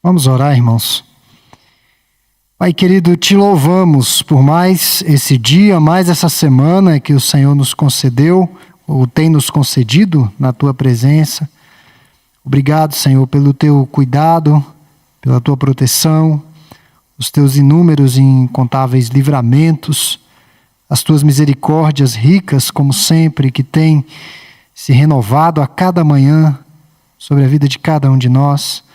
Vamos orar, irmãos. Pai querido, te louvamos por mais esse dia, mais essa semana que o Senhor nos concedeu, ou tem nos concedido na tua presença. Obrigado, Senhor, pelo teu cuidado, pela tua proteção, os teus inúmeros e incontáveis livramentos, as tuas misericórdias ricas, como sempre, que têm se renovado a cada manhã sobre a vida de cada um de nós.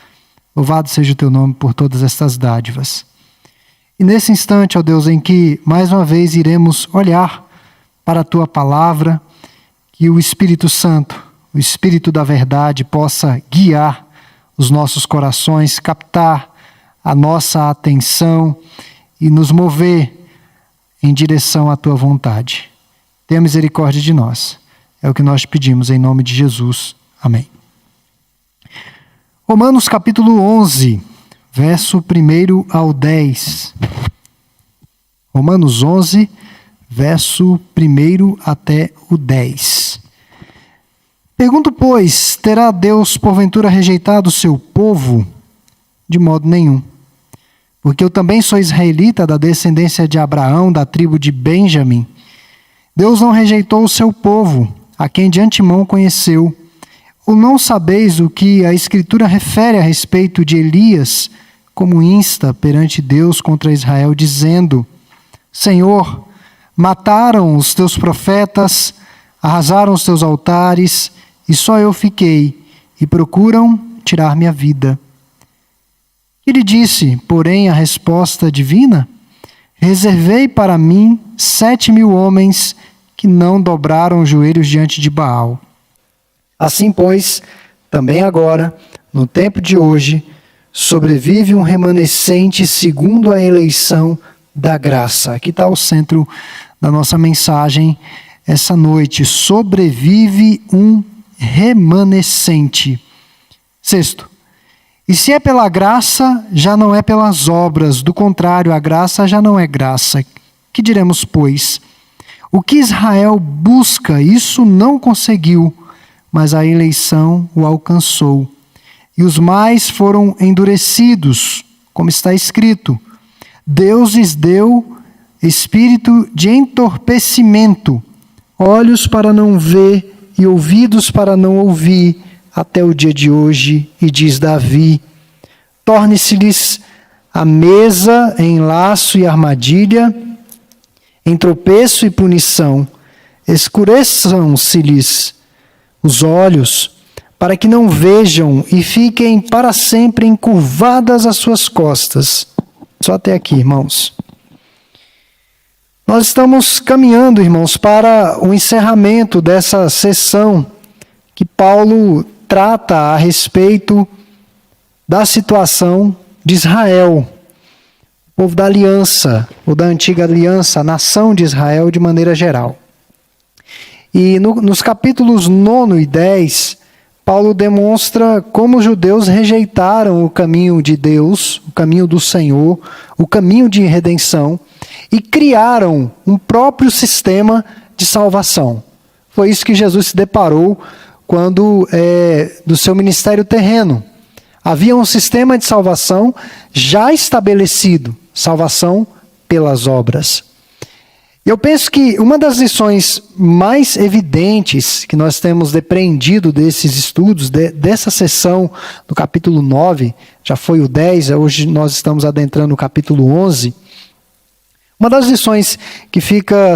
Louvado seja o teu nome por todas estas dádivas. E nesse instante, ó Deus, em que mais uma vez iremos olhar para a tua palavra, que o Espírito Santo, o Espírito da verdade, possa guiar os nossos corações, captar a nossa atenção e nos mover em direção à tua vontade. Tenha misericórdia de nós. É o que nós pedimos em nome de Jesus. Amém. Romanos capítulo 11, verso 1 ao 10. Romanos 11, verso 1 até o 10. Pergunto, pois, terá Deus porventura rejeitado o seu povo? De modo nenhum. Porque eu também sou israelita da descendência de Abraão, da tribo de Benjamim. Deus não rejeitou o seu povo, a quem de antemão conheceu. Ou não sabeis o que a Escritura refere a respeito de Elias, como insta perante Deus contra Israel, dizendo: Senhor, mataram os teus profetas, arrasaram os teus altares, e só eu fiquei, e procuram tirar minha vida. Ele disse, porém, a resposta divina: reservei para mim 7.000 homens que não dobraram os joelhos diante de Baal. Assim, pois, também agora, no tempo de hoje, sobrevive um remanescente segundo a eleição da graça. Aqui está o centro da nossa mensagem essa noite. Sobrevive um remanescente. Sexto, e se é pela graça, já não é pelas obras. Do contrário, a graça já não é graça. Que diremos, pois? O que Israel busca, isso não conseguiu, mas a eleição o alcançou. E os mais foram endurecidos, como está escrito: Deus lhes deu espírito de entorpecimento, olhos para não ver e ouvidos para não ouvir, até o dia de hoje. E diz Davi: torne-se-lhes a mesa em laço e armadilha, em tropeço e punição, escureçam-se-lhes os olhos, para que não vejam e fiquem para sempre encurvadas as suas costas. Só até aqui, irmãos. Nós estamos caminhando, irmãos, para o encerramento dessa sessão que Paulo trata a respeito da situação de Israel, o povo da aliança, ou da antiga aliança, a nação de Israel de maneira geral. E nos capítulos 9 e 10, Paulo demonstra como os judeus rejeitaram o caminho de Deus, o caminho do Senhor, o caminho de redenção, e criaram um próprio sistema de salvação. Foi isso que Jesus se deparou quando, do seu ministério terreno. Havia um sistema de salvação já estabelecido, salvação pelas obras. Eu penso que uma das lições mais evidentes que nós temos depreendido desses estudos, dessa sessão do capítulo 9, já foi o 10, hoje nós estamos adentrando no capítulo 11. Uma das lições que ficam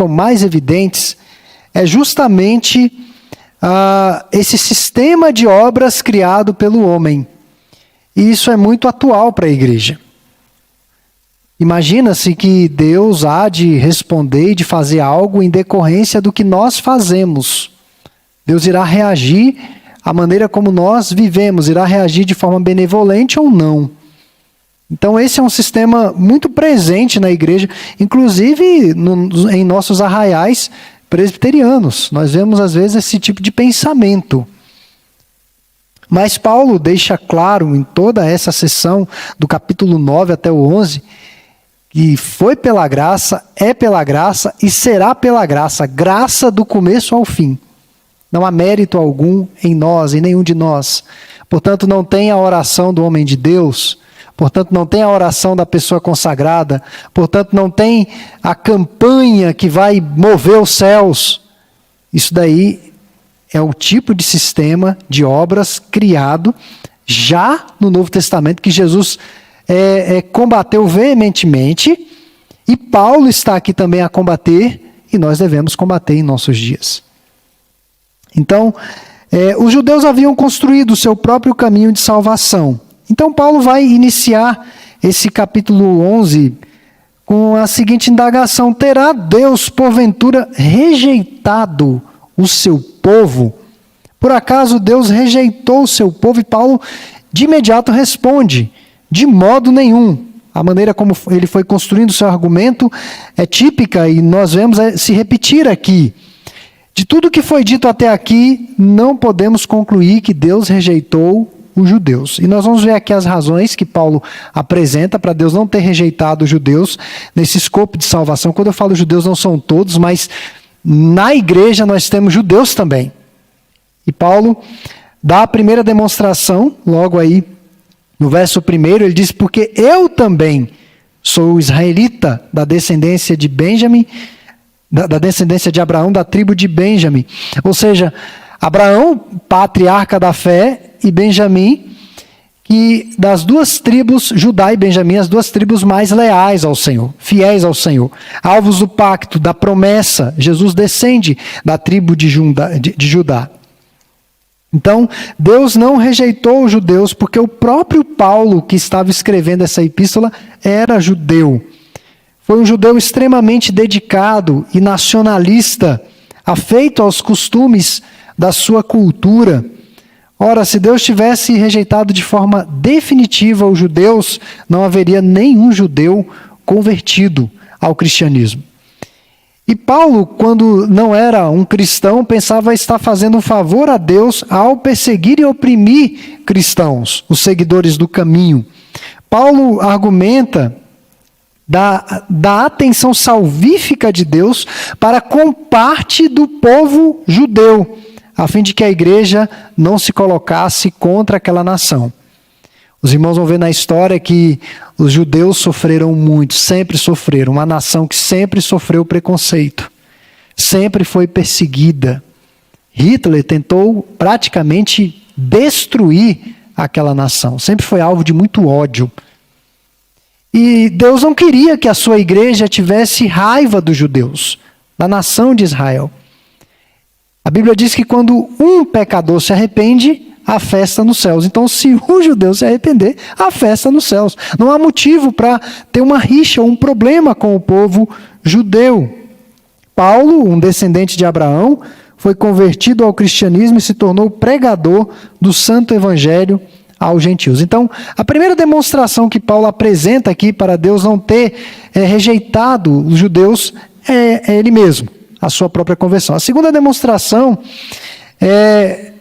mais evidentes é justamente esse sistema de obras criado pelo homem. E isso é muito atual para a igreja. Imagina-se que Deus há de responder e de fazer algo em decorrência do que nós fazemos. Deus irá reagir à maneira como nós vivemos, irá reagir de forma benevolente ou não. Então esse é um sistema muito presente na igreja, inclusive em nossos arraiais presbiterianos. Nós vemos às vezes esse tipo de pensamento. Mas Paulo deixa claro em toda essa sessão, do capítulo 9 até o 11, que foi pela graça, é pela graça e será pela graça. Graça do começo ao fim. Não há mérito algum em nós, em nenhum de nós. Portanto, não tem a oração do homem de Deus. Portanto, não tem a oração da pessoa consagrada. Portanto, não tem a campanha que vai mover os céus. Isso daí é o tipo de sistema de obras criado já no Novo Testamento, que Jesus combateu veementemente, e Paulo está aqui também a combater, e nós devemos combater em nossos dias. Então, os judeus haviam construído o seu próprio caminho de salvação. Então, Paulo vai iniciar esse capítulo 11 com a seguinte indagação: terá Deus, porventura, rejeitado o seu povo? Por acaso Deus rejeitou o seu povo? E Paulo, de imediato, responde: de modo nenhum. A maneira como ele foi construindo o seu argumento é típica e nós vemos se repetir aqui. De tudo que foi dito até aqui, não podemos concluir que Deus rejeitou os judeus. E nós vamos ver aqui as razões que Paulo apresenta para Deus não ter rejeitado os judeus nesse escopo de salvação. Quando eu falo judeus, não são todos, mas na igreja nós temos judeus também. E Paulo dá a primeira demonstração, logo aí no verso 1, ele diz: porque eu também sou israelita, da descendência de Benjamim, da descendência de Abraão, da tribo de Benjamim. Ou seja, Abraão, patriarca da fé, e Benjamim, que das duas tribos, Judá e Benjamim, as duas tribos mais leais ao Senhor, fiéis ao Senhor, alvos do pacto, da promessa. Jesus descende da tribo de Judá. Então, Deus não rejeitou os judeus, porque o próprio Paulo, que estava escrevendo essa epístola, era judeu. Foi um judeu extremamente dedicado e nacionalista, afeito aos costumes da sua cultura. Ora, se Deus tivesse rejeitado de forma definitiva os judeus, não haveria nenhum judeu convertido ao cristianismo. E Paulo, quando não era um cristão, pensava estar fazendo um favor a Deus ao perseguir e oprimir cristãos, os seguidores do caminho. Paulo argumenta da atenção salvífica de Deus para com parte do povo judeu, a fim de que a igreja não se colocasse contra aquela nação. Os irmãos vão ver na história que os judeus sofreram muito, sempre sofreram. Uma nação que sempre sofreu preconceito, sempre foi perseguida. Hitler tentou praticamente destruir aquela nação, sempre foi alvo de muito ódio. E Deus não queria que a sua igreja tivesse raiva dos judeus, da nação de Israel. A Bíblia diz que quando um pecador se arrepende, há festa nos céus. Então, se um judeu se arrepender, há festa nos céus. Não há motivo para ter uma rixa, um problema com o povo judeu. Paulo, um descendente de Abraão, foi convertido ao cristianismo e se tornou pregador do santo evangelho aos gentios. Então, a primeira demonstração que Paulo apresenta aqui para Deus não ter rejeitado os judeus é ele mesmo, a sua própria conversão. A segunda demonstração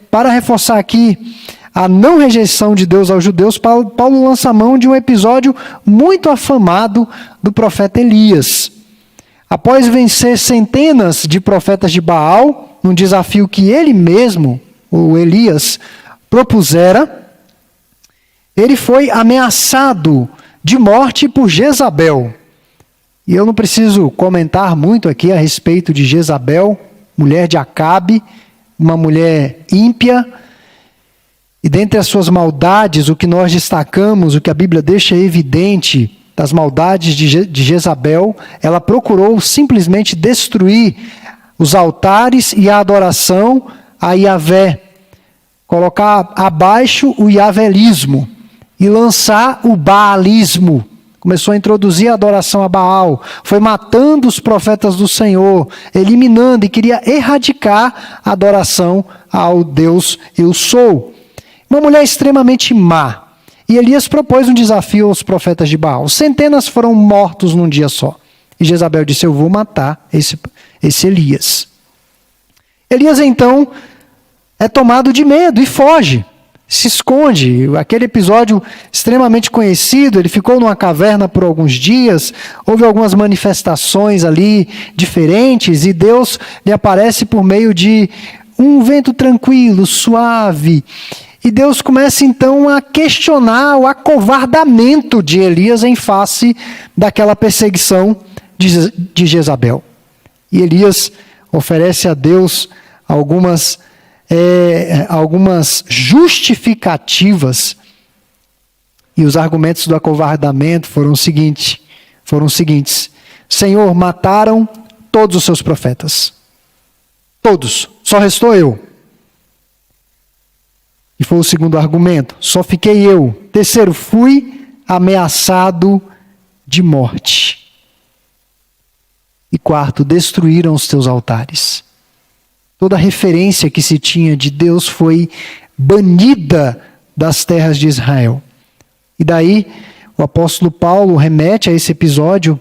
para reforçar aqui a não rejeição de Deus aos judeus, Paulo lança mão de um episódio muito afamado do profeta Elias. Após vencer centenas de profetas de Baal, num desafio que ele mesmo, o Elias, propusera, ele foi ameaçado de morte por Jezabel. E eu não preciso comentar muito aqui a respeito de Jezabel, mulher de Acabe, uma mulher ímpia, e dentre as suas maldades, o que nós destacamos, o que a Bíblia deixa evidente das maldades de Jezabel, ela procurou simplesmente destruir os altares e a adoração a Yahvé, colocar abaixo o yavelismo e lançar o baalismo. Começou a introduzir a adoração a Baal, foi matando os profetas do Senhor, eliminando e queria erradicar a adoração ao Deus Eu Sou. Uma mulher extremamente má. E Elias propôs um desafio aos profetas de Baal. Centenas foram mortos num dia só. E Jezabel disse: eu vou matar esse Elias. Elias então é tomado de medo e foge. Se esconde. Aquele episódio extremamente conhecido, ele ficou numa caverna por alguns dias, houve algumas manifestações ali diferentes, e Deus lhe aparece por meio de um vento tranquilo, suave. E Deus começa então a questionar o acovardamento de Elias em face daquela perseguição de Jezabel. E Elias oferece a Deus algumas justificativas. E os argumentos do acovardamento foram os seguintes. Senhor, mataram todos os seus profetas. Todos. Só restou eu. E foi o segundo argumento. Só fiquei eu. Terceiro, fui ameaçado de morte. E quarto, destruíram os teus altares. Toda referência que se tinha de Deus foi banida das terras de Israel. E daí, o apóstolo Paulo remete a esse episódio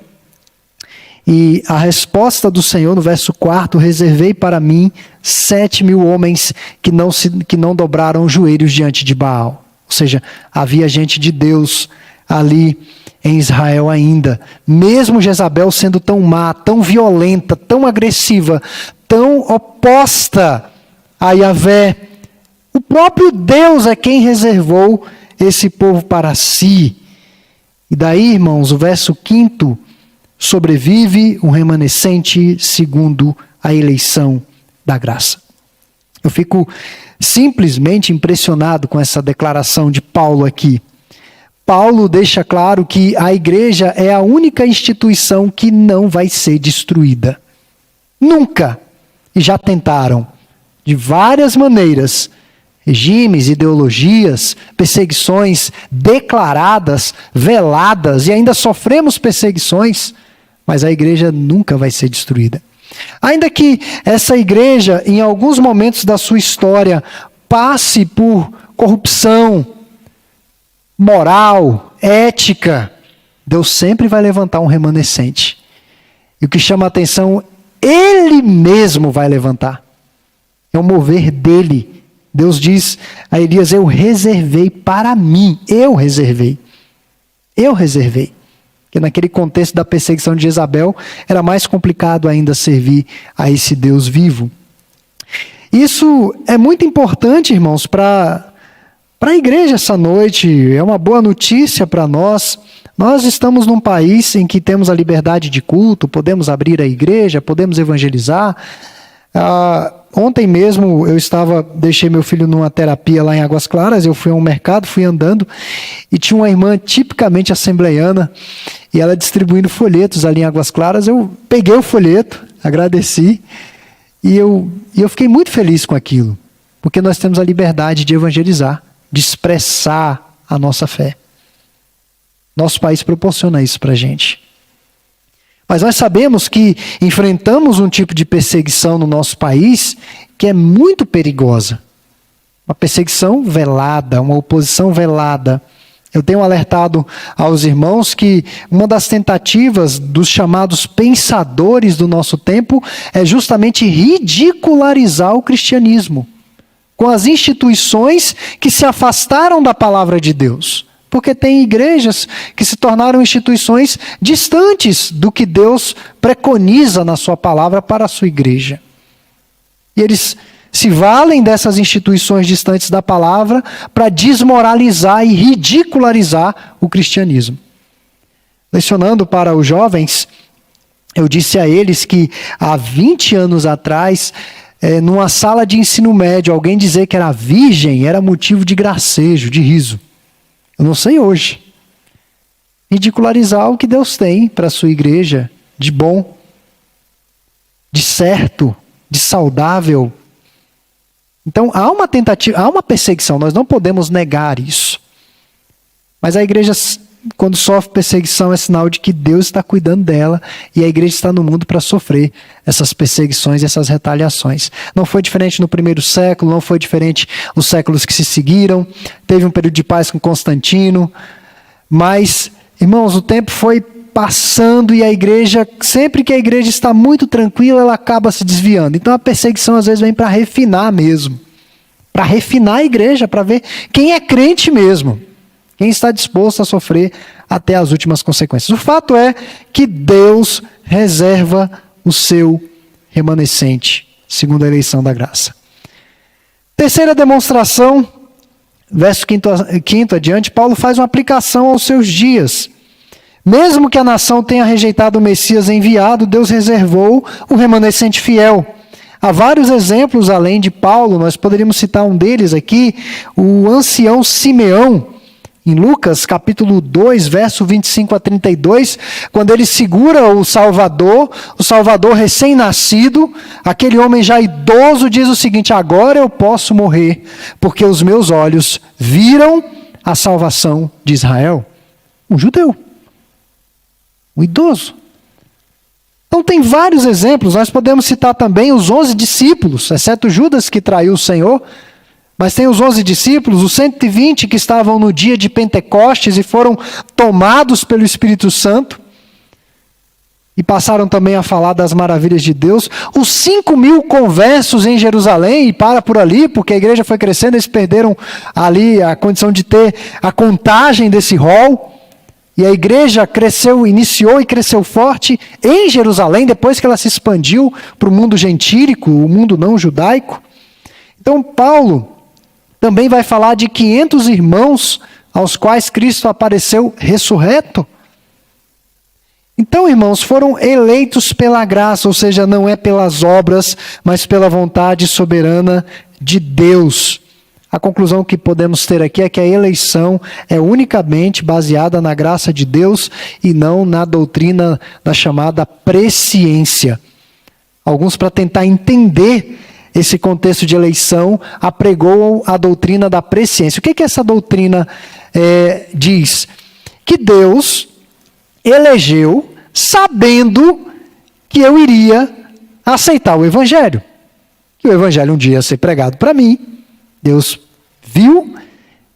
e a resposta do Senhor no verso 4, reservei para mim 7.000 homens que não dobraram os joelhos diante de Baal. Ou seja, havia gente de Deus ali em Israel ainda. Mesmo Jezabel sendo tão má, tão violenta, tão agressiva, tão oposta a Yahvé, o próprio Deus é quem reservou esse povo para si. E daí, irmãos, o verso 5, sobrevive um remanescente segundo a eleição da graça. Eu fico simplesmente impressionado com essa declaração de Paulo aqui. Paulo deixa claro que a igreja é a única instituição que não vai ser destruída. Nunca. E já tentaram, de várias maneiras, regimes, ideologias, perseguições declaradas, veladas, e ainda sofremos perseguições, mas a igreja nunca vai ser destruída. Ainda que essa igreja, em alguns momentos da sua história, passe por corrupção moral, ética, Deus sempre vai levantar um remanescente. E o que chama a atenção, Ele mesmo vai levantar. É o mover dele. Deus diz a Elias, eu reservei para mim. Eu reservei. Porque naquele contexto da perseguição de Jezabel, era mais complicado ainda servir a esse Deus vivo. Isso é muito importante, irmãos, para a igreja essa noite. É uma boa notícia para nós. Nós estamos num país em que temos a liberdade de culto, podemos abrir a igreja, podemos evangelizar. Ontem mesmo deixei meu filho numa terapia lá em Águas Claras, eu fui a um mercado, fui andando, e tinha uma irmã tipicamente assembleiana, e ela distribuindo folhetos ali em Águas Claras. Eu peguei o folheto, agradeci, e eu fiquei muito feliz com aquilo, porque nós temos a liberdade de evangelizar, de expressar a nossa fé. Nosso país proporciona isso para a gente. Mas nós sabemos que enfrentamos um tipo de perseguição no nosso país que é muito perigosa. Uma perseguição velada, uma oposição velada. Eu tenho alertado aos irmãos que uma das tentativas dos chamados pensadores do nosso tempo é justamente ridicularizar o cristianismo com as instituições que se afastaram da palavra de Deus. Porque tem igrejas que se tornaram instituições distantes do que Deus preconiza na sua palavra para a sua igreja. E eles se valem dessas instituições distantes da palavra para desmoralizar e ridicularizar o cristianismo. Lecionando para os jovens, eu disse a eles que há 20 anos atrás, numa sala de ensino médio, alguém dizer que era virgem era motivo de gracejo, de riso. Eu não sei hoje. Ridicularizar o que Deus tem para a sua igreja de bom, de certo, de saudável. Então há uma tentativa, há uma perseguição, nós não podemos negar isso. Mas a igreja, quando sofre perseguição, é sinal de que Deus está cuidando dela e a igreja está no mundo para sofrer essas perseguições e essas retaliações. Não foi diferente no primeiro século, não foi diferente nos séculos que se seguiram. Teve um período de paz com Constantino. Mas, irmãos, o tempo foi passando e a igreja, sempre que a igreja está muito tranquila, ela acaba se desviando. Então a perseguição às vezes vem para refinar mesmo. Para refinar a igreja, para ver quem é crente mesmo. Quem está disposto a sofrer até as últimas consequências. O fato é que Deus reserva o seu remanescente, segundo a eleição da graça. Terceira demonstração, verso 5 adiante, Paulo faz uma aplicação aos seus dias. Mesmo que a nação tenha rejeitado o Messias enviado, Deus reservou o remanescente fiel. Há vários exemplos além de Paulo, nós poderíamos citar um deles aqui, o ancião Simeão, em Lucas capítulo 2, verso 25 a 32, quando ele segura o Salvador recém-nascido, aquele homem já idoso diz o seguinte: agora eu posso morrer, porque os meus olhos viram a salvação de Israel. Um judeu, um idoso. Então tem vários exemplos, nós podemos citar também os 11 discípulos, exceto Judas que traiu o Senhor, mas tem os 11 discípulos, os 120 que estavam no dia de Pentecostes e foram tomados pelo Espírito Santo, e passaram também a falar das maravilhas de Deus, os 5.000 conversos em Jerusalém, e para por ali, porque a igreja foi crescendo, eles perderam ali a condição de ter a contagem desse rol. E a igreja cresceu, iniciou e cresceu forte em Jerusalém, depois que ela se expandiu para o mundo gentílico, o mundo não judaico. Então Paulo também vai falar de 500 irmãos aos quais Cristo apareceu ressurreto. Então, irmãos, foram eleitos pela graça, ou seja, não é pelas obras, mas pela vontade soberana de Deus. A conclusão que podemos ter aqui é que a eleição é unicamente baseada na graça de Deus e não na doutrina da chamada presciência. Alguns, para tentar entender esse contexto de eleição, apregoam a doutrina da presciência. O que essa doutrina diz? Que Deus elegeu sabendo que eu iria aceitar o Evangelho. Que o Evangelho um dia ia ser pregado para mim. Deus viu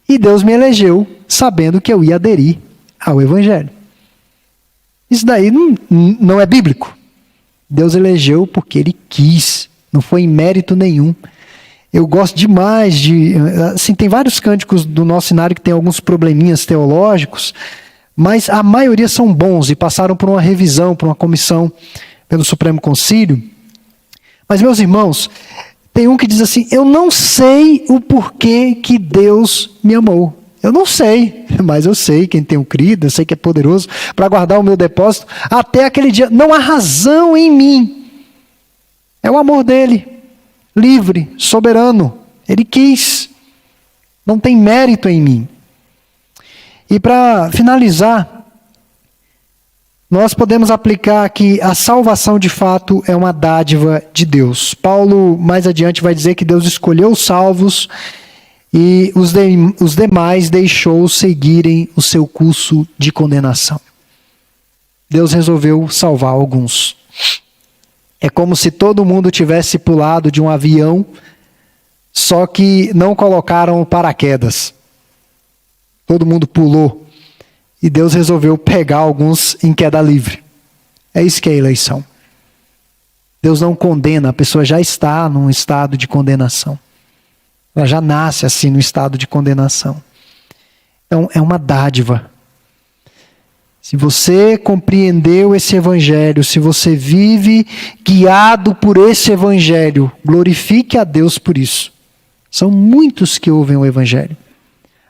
e Deus me elegeu sabendo que eu ia aderir ao Evangelho. Isso daí não é bíblico. Deus elegeu porque Ele quis, não foi em mérito nenhum. Eu gosto demais de... Assim, tem vários cânticos do nosso cenário que tem alguns probleminhas teológicos, mas a maioria são bons e passaram por uma revisão, por uma comissão pelo Supremo Concílio. Mas, meus irmãos, tem um que diz assim: eu não sei o porquê que Deus me amou. Eu não sei, mas eu sei quem tenho crido, eu sei que é poderoso para guardar o meu depósito até aquele dia. Não há razão em mim. É o amor dele, livre, soberano. Ele quis. Não tem mérito em mim. E para finalizar, nós podemos aplicar que a salvação de fato é uma dádiva de Deus. Paulo mais adiante vai dizer que Deus escolheu os salvos e os demais deixou seguirem o seu curso de condenação. Deus resolveu salvar alguns. É como se todo mundo tivesse pulado de um avião, só que não colocaram paraquedas. Todo mundo pulou. E Deus resolveu pegar alguns em queda livre. É isso que é a eleição. Deus não condena, a pessoa já está num estado de condenação. Ela já nasce assim no estado de condenação. Então é uma dádiva. Se você compreendeu esse evangelho, se você vive guiado por esse evangelho, glorifique a Deus por isso. São muitos que ouvem o evangelho.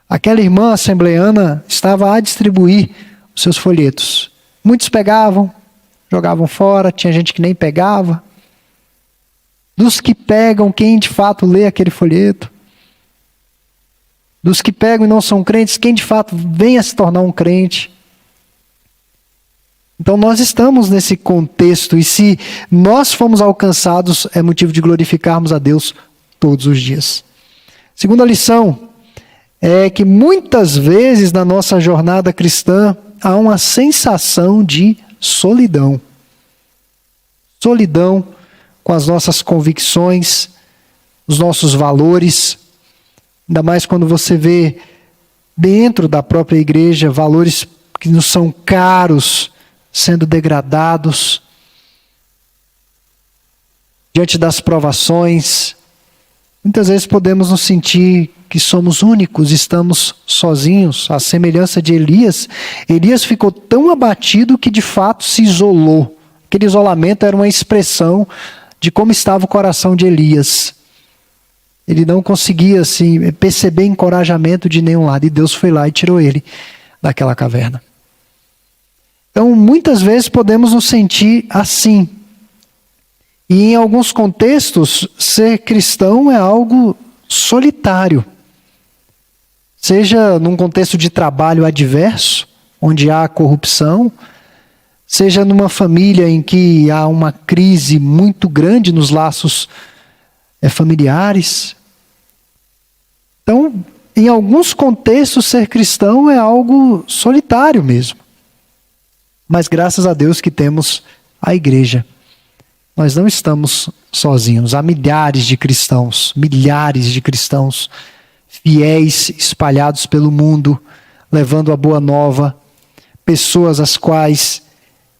Aquela irmã assembleana estava a distribuir os seus folhetos. Muitos pegavam, jogavam fora, tinha gente que nem pegava. Dos que pegam, quem de fato lê aquele folheto? Dos que pegam e não são crentes, quem de fato vem a se tornar um crente? Então nós estamos nesse contexto, e se nós fomos alcançados, é motivo de glorificarmos a Deus todos os dias. Segunda lição é que muitas vezes na nossa jornada cristã há uma sensação de solidão. Solidão com as nossas convicções, os nossos valores, ainda mais quando você vê dentro da própria igreja valores que nos são caros sendo degradados diante das provações. Muitas vezes podemos nos sentir que somos únicos, estamos sozinhos, à semelhança de Elias. Elias ficou tão abatido que de fato se isolou. Aquele isolamento era uma expressão de como estava o coração de Elias. Ele não conseguia assim, perceber encorajamento de nenhum lado. E Deus foi lá e tirou ele daquela caverna. Então, muitas vezes podemos nos sentir assim. E em alguns contextos, ser cristão é algo solitário. Seja num contexto de trabalho adverso, onde há corrupção, seja numa família em que há uma crise muito grande nos laços familiares. Então, em alguns contextos, ser cristão é algo solitário mesmo. Mas graças a Deus que temos a igreja. Nós não estamos sozinhos. Há milhares de cristãos fiéis espalhados pelo mundo, levando a boa nova, pessoas às quais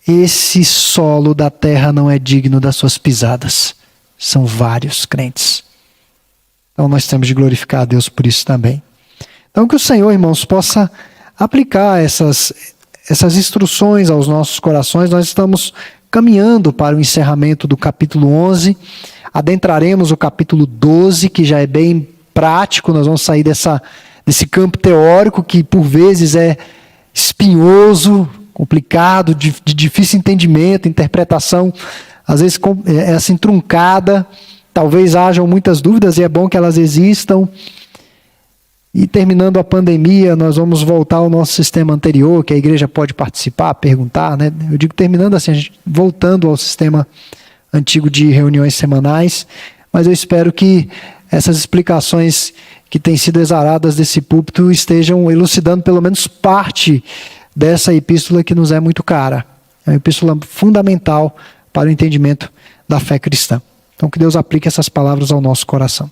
esse solo da terra não é digno das suas pisadas. São vários crentes. Então nós temos de glorificar a Deus por isso também. Então que o Senhor, irmãos, possa aplicar essas instruções aos nossos corações. Nós estamos caminhando para o encerramento do capítulo 11. Adentraremos o capítulo 12, que já é bem prático. Nós vamos sair desse campo teórico que por vezes é espinhoso, complicado, de difícil entendimento, interpretação, às vezes é assim truncada. Talvez hajam muitas dúvidas e é bom que elas existam. E terminando a pandemia, nós vamos voltar ao nosso sistema anterior, que a igreja pode participar, perguntar, né? Eu digo terminando assim, a gente voltando ao sistema antigo de reuniões semanais, mas eu espero que essas explicações que têm sido exaradas desse púlpito estejam elucidando pelo menos parte dessa epístola que nos é muito cara. É uma epístola fundamental para o entendimento da fé cristã. Então que Deus aplique essas palavras ao nosso coração.